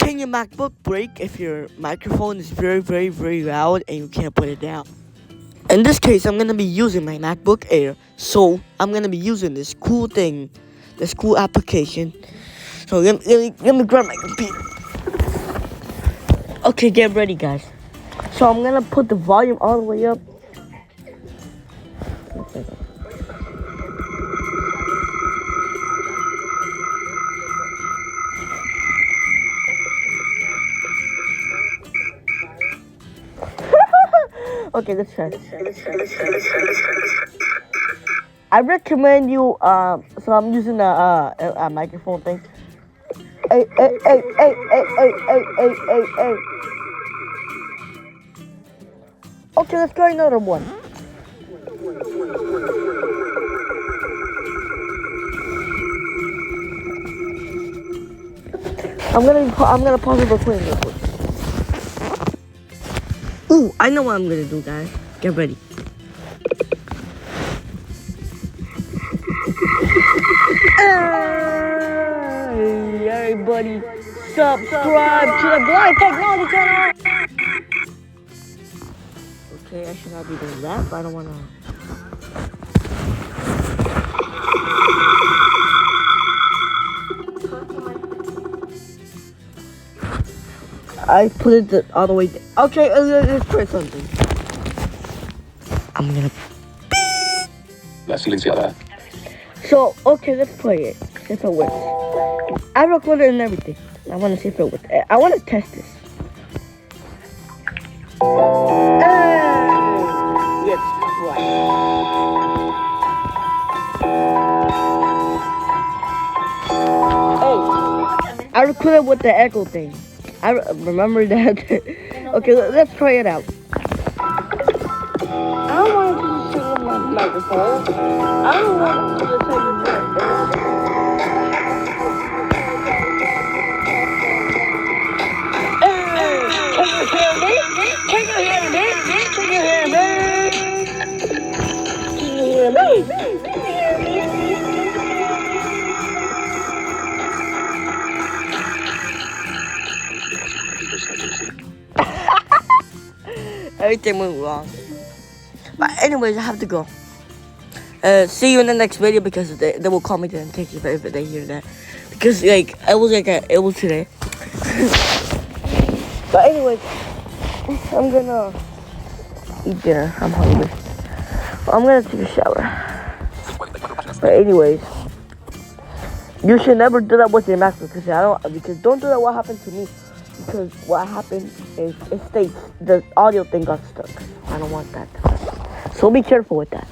can your MacBook break if your microphone is very loud and you can't put it down? In this case, I'm gonna be using my MacBook Air, so I'm gonna be using this cool thing, this cool application. So let me grab my computer. Okay, get ready, guys. So I'm gonna put the volume all the way up. Okay, let's try. I recommend you. So I'm using a microphone thing. Hey. Okay, let's try another one. I'm gonna pause the recording real quick. Ooh, I know what I'm gonna do, guys. Get ready. Hey, everybody, subscribe to the Blind Technology channel. Okay, I should not be doing that, but I don't wanna. I put it all the way down. Okay, let's try something. I'm gonna. La silenciada. So, okay, let's play it. See if it works. I recorded and everything. I wanna see if it works. I wanna test this. Yes, right. Oh, I recorded with the echo thing. I remember that. Okay, let's try it out. I don't want to just turn on my microphone. I don't want to just turn it on. Can you hear me? Can you hear me? Can you hear me? Can you hear me? Everything went wrong. But anyways, I have to go. See you in the next video because they will call me and take you if they hear that. Because it was today. But anyways, I'm gonna eat dinner. I'm hungry. I'm gonna take a shower. But anyways, you should never do that with your MacBook because don't do that. What happened to me? Because what happened is it states the audio thing got stuck. I don't want that. So be careful with that.